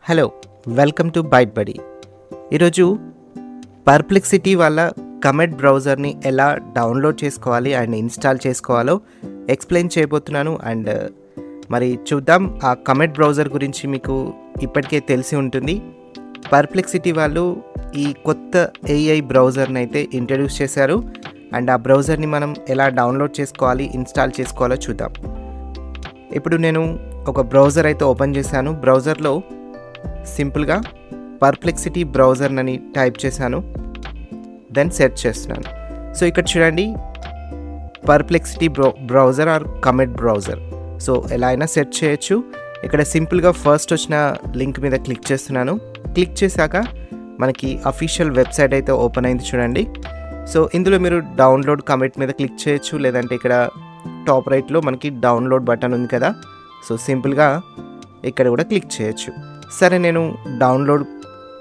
Hello, welcome to byte buddy. ఈరోజు perplexity వల్ల comet బ్రౌజర్ని ఎలా డౌన్లోడ్ చేసుకోవాలి అండ్ ఇన్స్టాల్ చేసుకోవాలో ఎక్స్ప్లెయిన్ చేయబోతున్నాను. అండ్ మరి చూద్దాం, ఆ కమెట్ బ్రౌజర్ గురించి మీకు ఇప్పటికే తెలిసి ఉంటుంది. పర్ప్లెక్సిటీ వాళ్ళు ఈ కొత్త ఏఐ బ్రౌజర్ని అయితే ఇంట్రడ్యూస్ చేశారు. అండ్ ఆ బ్రౌజర్ని మనం ఎలా డౌన్లోడ్ చేసుకోవాలి, ఇన్స్టాల్ చేసుకోవాలో చూద్దాం. ఇప్పుడు నేను ఒక బ్రౌజర్ అయితే ఓపెన్ చేశాను. బ్రౌజర్లో సింపుల్గా పర్ప్లెక్సిటీ బ్రౌజర్ అని టైప్ చేశాను, దెన్ సెర్చ్ చేస్తున్నాను. సో ఇక్కడ చూడండి, perplexity browser or comet browser. So ఎలా అయినా సెర్చ్ చేయొచ్చు. ఇక్కడ సింపుల్గా ఫస్ట్ వచ్చిన లింక్ మీద క్లిక్ చేస్తున్నాను. క్లిక్ చేశాక మనకి అఫీషియల్ వెబ్సైట్ అయితే ఓపెన్ అయింది చూడండి. సో ఇందులో మీరు డౌన్లోడ్ కమెట్ మీద క్లిక్ చేయొచ్చు, లేదంటే ఇక్కడ టాప్ రైట్లో మనకి డౌన్లోడ్ బటన్ ఉంది కదా, సో సింపుల్గా ఇక్కడ కూడా క్లిక్ చేయొచ్చు. సరే, నేను డౌన్లోడ్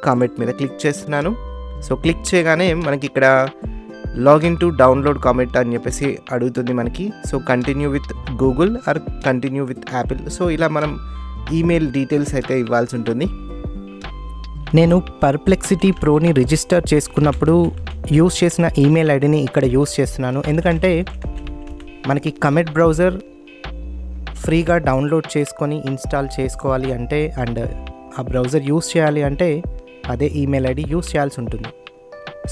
కమెట్ మీద క్లిక్ చేస్తున్నాను. సో క్లిక్ చేయగానే మనకి ఇక్కడ లాగిన్ టు డౌన్లోడ్ కమెట్ అని చెప్పేసి అడుగుతుంది మనకి. So continue with Google or continue with Apple. So ఇలా మనం ఈమెయిల్ డీటెయిల్స్ అయితే ఇవ్వాల్సి ఉంటుంది. నేను పర్ప్లెక్సిటీ ప్రోని రిజిస్టర్ చేసుకున్నప్పుడు యూస్ చేసిన ఈమెయిల్ ఐడిని ఇక్కడ యూస్ చేస్తున్నాను. ఎందుకంటే మనకి కమెట్ బ్రౌజర్ ఫ్రీగా డౌన్లోడ్ చేసుకొని ఇన్స్టాల్ చేసుకోవాలి అంటే, అండ్ ఆ బ్రౌజర్ యూస్ చేయాలి అంటే అదే ఈమెయిల్ ఐడి యూస్ చేయాల్సి ఉంటుంది.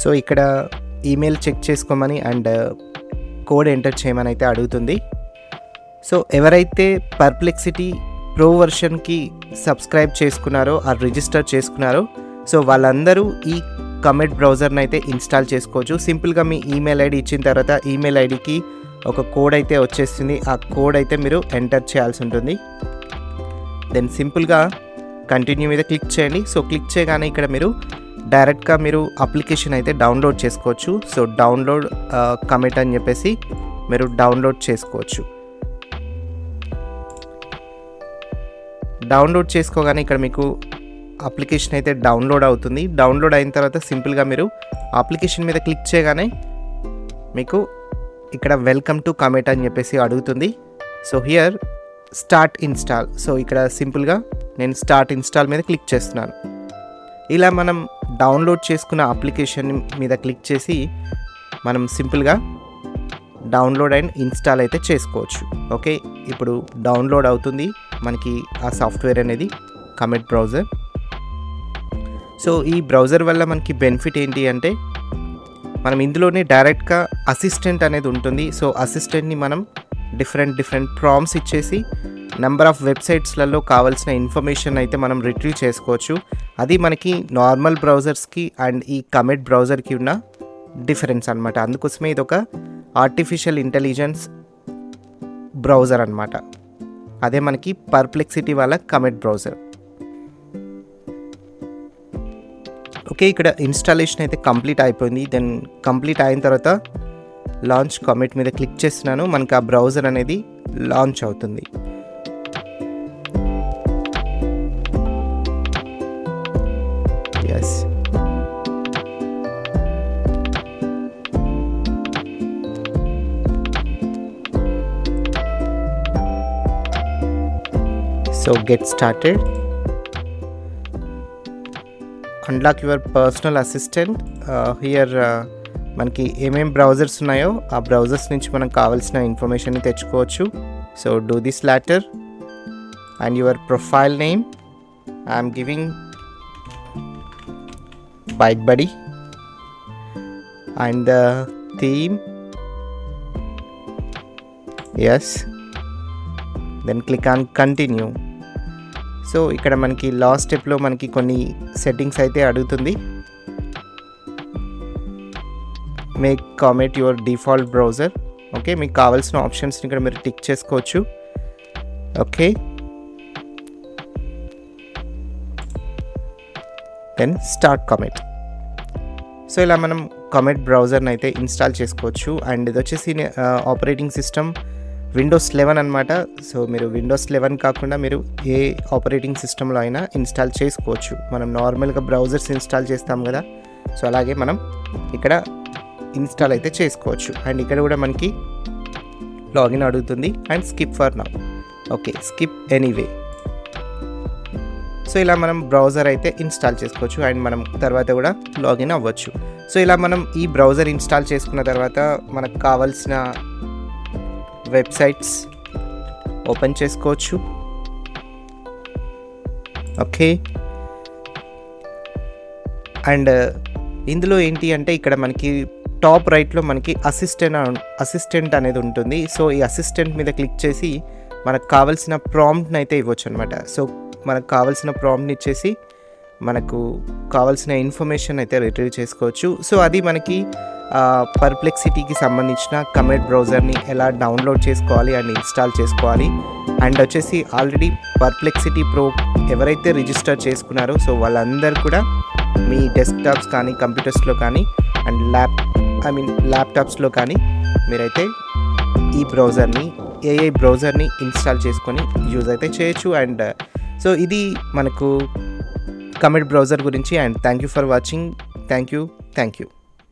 సో ఇక్కడ ఈమెయిల్ చెక్ చేసుకోమని అండ్ కోడ్ ఎంటర్ చేయమని అయితే అడుగుతుంది. సో ఎవరైతే పర్ప్లెక్సిటీ ప్రో వర్షన్కి సబ్స్క్రైబ్ చేసుకున్నారో ఆ రిజిస్టర్ చేసుకున్నారో, సో వాళ్ళందరూ ఈ కమెట్ బ్రౌజర్ని అయితే ఇన్స్టాల్ చేసుకోవచ్చు. సింపుల్గా మీ ఈమెయిల్ ఐడి ఇచ్చిన తర్వాత ఈమెయిల్ ఐడికి ఒక కోడ్ అయితే వచ్చేస్తుంది. ఆ కోడ్ అయితే మీరు ఎంటర్ చేయాల్సి ఉంటుంది. దెన్ సింపుల్గా కంటిన్యూ మీద క్లిక్ చేయండి. సో క్లిక్ చేయగానే ఇక్కడ మీరు డైరెక్ట్గా మీరు అప్లికేషన్ అయితే డౌన్లోడ్ చేసుకోవచ్చు. సో డౌన్లోడ్ కమెట్ అని చెప్పేసి మీరు డౌన్లోడ్ చేసుకోవచ్చు. డౌన్లోడ్ చేసుకోగానే ఇక్కడ మీకు అప్లికేషన్ అయితే డౌన్లోడ్ అవుతుంది. డౌన్లోడ్ అయిన తర్వాత సింపుల్గా మీరు అప్లికేషన్ మీద క్లిక్ చేయగానే మీకు ఇక్కడ వెల్కమ్ టు కమెట్ అని చెప్పేసి అడుగుతుంది. So here start install. So ఇక్కడ సింపుల్గా నేను స్టార్ట్ ఇన్స్టాల్ మీద క్లిక్ చేస్తున్నాను. ఇలా మనం డౌన్లోడ్ చేసుకున్న అప్లికేషన్ మీద క్లిక్ చేసి మనం సింపుల్గా డౌన్లోడ్ అండ్ ఇన్స్టాల్ అయితే చేసుకోవచ్చు. ఓకే, ఇప్పుడు డౌన్లోడ్ అవుతుంది మనకి ఆ సాఫ్ట్వేర్ అనేది, కమెట్ బ్రౌజర్. సో ఈ బ్రౌజర్ వల్ల మనకి బెనిఫిట్ ఏంటి అంటే, మనం ఇందులోనే డైరెక్ట్గా అసిస్టెంట్ అనేది ఉంటుంది. సో అసిస్టెంట్ని మనం డిఫరెంట్ ప్రాంప్ట్స్ ఇచ్చేసి నెంబర్ ఆఫ్ వెబ్సైట్స్లలో కావాల్సిన ఇన్ఫర్మేషన్ అయితే మనం రిట్రీవ్ చేసుకోవచ్చు. అది మనకి నార్మల్ బ్రౌజర్స్కి అండ్ ఈ కమెట్ బ్రౌజర్కి ఉన్న డిఫరెన్స్ అనమాట. అందుకోసమే ఇది ఒక ఆర్టిఫిషియల్ ఇంటెలిజెన్స్ బ్రౌజర్ అనమాట. అదే మనకి పర్ప్లెక్సిటీ వాళ్ళ కమెట్ బ్రౌజర్. ఓకే, ఇక్కడ ఇన్స్టాలేషన్ అయితే కంప్లీట్ అయిపోయింది. దెన్ కంప్లీట్ అయిన తర్వాత లాంచ్ కమెట్ మీద క్లిక్ చేస్తున్నాను. మనకి ఆ బ్రౌజర్ అనేది లాంచ్ అవుతుంది. Yes, so get started. Unlock your personal assistant. Here మనకి ఏమేం బ్రౌజర్స్ ఉన్నాయో ఆ బ్రౌజర్స్ నుంచి మనం కావాల్సిన ఇన్ఫర్మేషన్ని తెచ్చుకోవచ్చు. So do this later and your profile name. I'm giving byte buddy and the theme. Yes, then click on continue. So ఇక్కడ మనకి లాస్ట్ స్టెప్లో మనకి కొన్ని సెట్టింగ్స్ అయితే అడుగుతుంది. Make comet your default browser. Okay, మీకు కావాల్సిన ఆప్షన్స్ని ఇక్కడ మీరు టిక్ చేసుకోవచ్చు. Okay, then start comet. So ఇలా మనం కమెట్ బ్రౌజర్ని అయితే ఇన్స్టాల్ చేసుకోవచ్చు. అండ్ ఇది వచ్చేసి ఆపరేటింగ్ సిస్టమ్ విండోస్ 11 అనమాట. సో మీరు విండోస్ 11 కాకుండా మీరు ఏ ఆపరేటింగ్ సిస్టంలో అయినా ఇన్స్టాల్ చేసుకోవచ్చు. మనం నార్మల్గా బ్రౌజర్స్ ఇన్స్టాల్ చేస్తాం కదా, సో అలాగే మనం ఇక్కడ ఇన్స్టాల్ అయితే చేసుకోవచ్చు. అండ్ ఇక్కడ కూడా మనకి లాగిన్ అడుగుతుంది and skip for now. Okay, skip anyway. So ఇలా మనం బ్రౌజర్ అయితే ఇన్స్టాల్ చేసుకోవచ్చు అండ్ మనం తర్వాత కూడా లాగిన్ అవ్వచ్చు. సో ఇలా మనం ఈ బ్రౌజర్ ఇన్స్టాల్ చేసుకున్న తర్వాత మనకు కావాల్సిన వెబ్సైట్స్ ఓపెన్ చేసుకోవచ్చు. ఓకే, అండ్ ఇందులో ఏంటి అంటే ఇక్కడ మనకి టాప్ రైట్లో మనకి అసిస్టెంట్ అనేది ఉంటుంది. సో ఈ అసిస్టెంట్ మీద క్లిక్ చేసి మనకు కావాల్సిన ప్రాంప్ట్ని అయితే ఇవ్వచ్చు అనమాట. సో మనకు కావాల్సిన ప్రాంప్ట్ని ఇచ్చేసి మనకు కావాల్సిన ఇన్ఫర్మేషన్ అయితే రిట్రీవ్ చేసుకోవచ్చు. సో అది మనకి పర్ప్లెక్సిటీకి సంబంధించిన కమెట్ బ్రౌజర్ని ఎలా డౌన్లోడ్ చేసుకోవాలి అండ్ ఇన్స్టాల్ చేసుకోవాలి. అండ్ వచ్చేసి ఆల్రెడీ పర్ప్లెక్సిటీ ప్రో ఎవరైతే రిజిస్టర్ చేసుకున్నారో సో వాళ్ళందరూ కూడా మీ డెస్క్టాప్స్ కానీ కంప్యూటర్స్లో కానీ అండ్ ల్యాప్టాప్స్లో కానీ మీరైతే ఈ బ్రౌజర్ని ఏఐ బ్రౌజర్ని ఇన్స్టాల్ చేసుకొని యూజ్ అయితే చేయొచ్చు. అండ్ సో ఇది మనకు కమెట్ బ్రౌజర్ గురించి. And thank you for watching. Thank you.